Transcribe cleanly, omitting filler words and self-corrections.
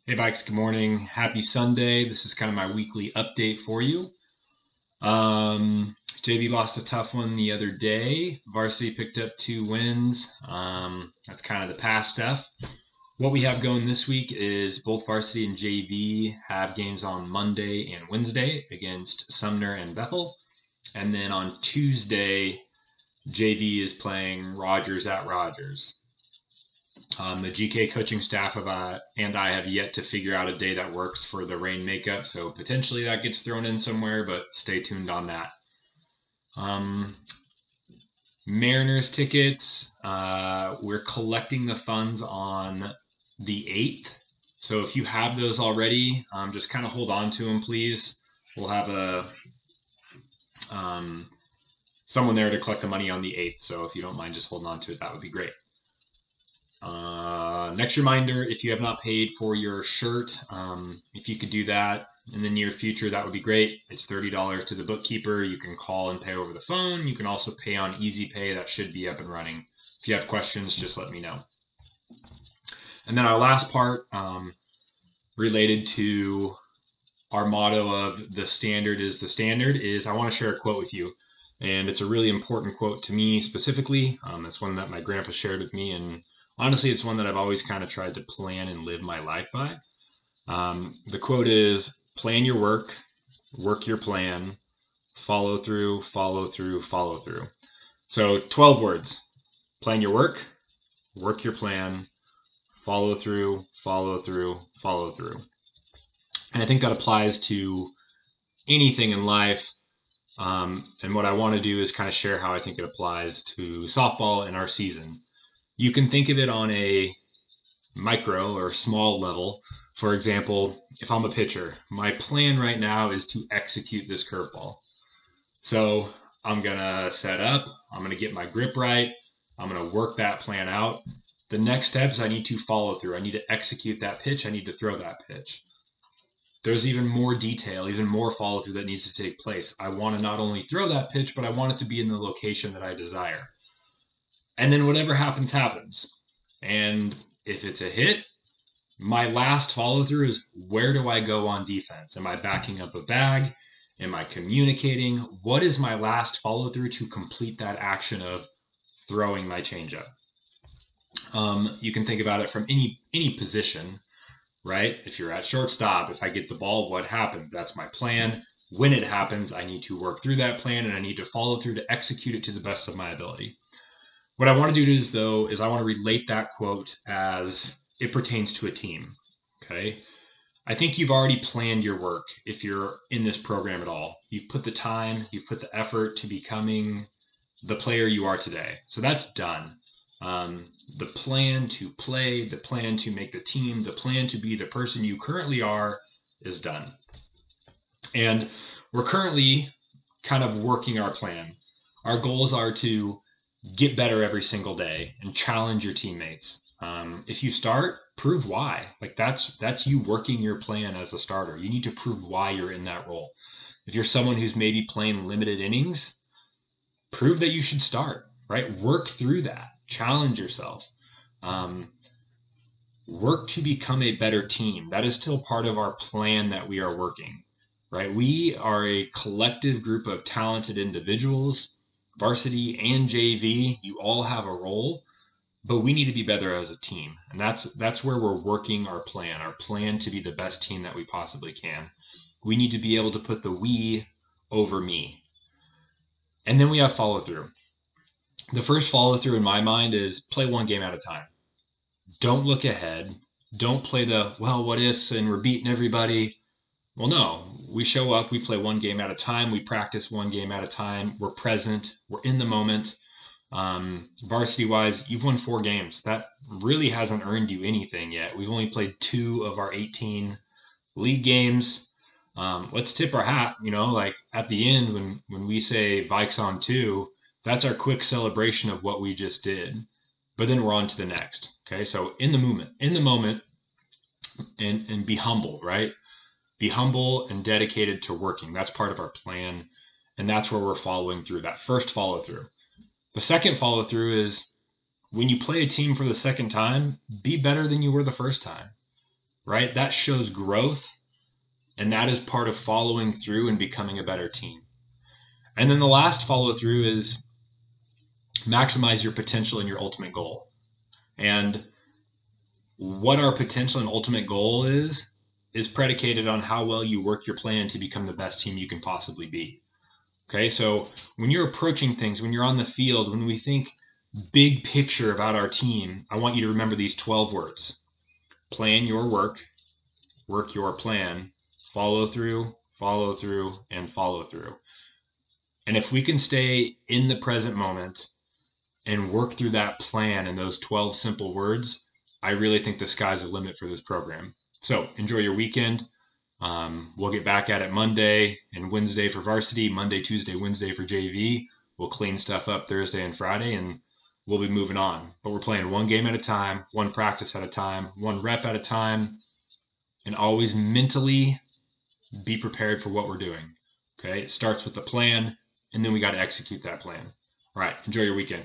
Hey Bikes, good morning. Happy Sunday. This is kind of my weekly update for you. Um, JV lost a tough one the other day. Varsity picked up 2 wins. That's kind of the past stuff. What we have going this week is both varsity and JV have games on Monday and Wednesday against Sumner and Bethel. And then on Tuesday, JV is playing Rogers at Rogers. The GK coaching staff and I have yet to figure out a day that works for the rain makeup, so potentially that gets thrown in somewhere, but stay tuned on that. Um, Mariners tickets, we're collecting the funds on the 8th. So if you have those already, just kind of hold on to them, please. We'll have um, someone there to collect the money on the 8th. So if you don't mind just holding on to it, that would be great. Next reminder, if you have not paid for your shirt, if you could do that in the near future, that would be great. It's $30 to the bookkeeper. You can call and pay over the phone. You can also pay on Easy Pay. That should be up and running. If you have questions, just let me know. And then our last part, related to our motto of the standard is the standard, is I want to share a quote with you. And it's a really important quote to me specifically. It's one that my grandpa shared with me, and honestly, it's one that I've always kind of tried to plan and live my life by. The quote is plan your work, work your plan, follow through, follow through, follow through. So 12 words: plan your work your plan, follow through, follow through, follow through. And I think that applies to anything in life. And what I want to do is kind of share how I think it applies to softball in our season. You can think of it on a micro or small level. For example, if I'm a pitcher, my plan right now is to execute this curveball. So I'm going to set up, I'm going to get my grip right, I'm going to work that plan out. The next step is I need to follow through. I need to execute that pitch. I need to throw that pitch. There's even more detail, even more follow through that needs to take place. I want to not only throw that pitch, but I want it to be in the location that I desire. And then whatever happens, happens. And if it's a hit, my last follow through is where do I go on defense? Am I backing up a bag? Am I communicating? What is my last follow through to complete that action of throwing my changeup? You can think about it from any position, right? If you're at shortstop, if I get the ball, what happens? That's my plan. When it happens, I need to work through that plan and I need to follow through to execute it to the best of my ability. What I want to do is, though, is I want to relate that quote as it pertains to a team. Okay. I think you've already planned your work if you're in this program at all. You've put the time, you've put the effort to becoming the player you are today. So that's done. The plan to play, the plan to make the team, the plan to be the person you currently are is done. And we're currently kind of working our plan. Our goals are to get better every single day and challenge your teammates. If you start, prove why. Like that's you working your plan as a starter. You need to prove why you're in that role. If you're someone who's maybe playing limited innings, prove that you should start. Right? Work through that. Challenge yourself. Um, Work to become a better team. That is still part of our plan that we are working. Right? We are a collective group of talented individuals, varsity and JV. You all have a role, but we need to be better as a team, and that's where we're working our plan to be the best team that we possibly can. We need to be able to put the we over me. And then we have follow through. The first follow through in my mind is play one game at a time. Don't look ahead. Don't play the well what ifs and we're beating everybody. Well, no, we show up, we play one game at a time, we practice one game at a time, we're present, we're in the moment. Varsity wise, you've won 4 games. That really hasn't earned you anything yet. We've only played 2 of our 18 league games. Let's tip our hat, like at the end when we say Vikes on 2, that's our quick celebration of what we just did. But then we're on to the next. Okay, so in the moment, and be humble, right? Be humble and dedicated to working. That's part of our plan, and that's where we're following through. That first follow through. The second follow through is when you play a team for the second time, be better than you were the first time. right? That shows growth, and that is part of following through and becoming a better team. And then the last follow through is maximize your potential and your ultimate goal. And what our potential and ultimate goal is predicated on how well you work your plan to become the best team you can possibly be. Okay, so when you're approaching things, when you're on the field, when we think big picture about our team, I want you to remember these 12 words: plan your work, work your plan, follow through, and follow through. And if we can stay in the present moment and work through that plan and those 12 simple words, I really think the sky's the limit for this program. So enjoy your weekend. We'll get back at it Monday and Wednesday for varsity, Monday, Tuesday, Wednesday for JV. We'll clean stuff up Thursday and Friday, and we'll be moving on. But we're playing one game at a time, one practice at a time, one rep at a time, and always mentally be prepared for what we're doing. Okay, it starts with the plan, and then we got to execute that plan. All right, enjoy your weekend.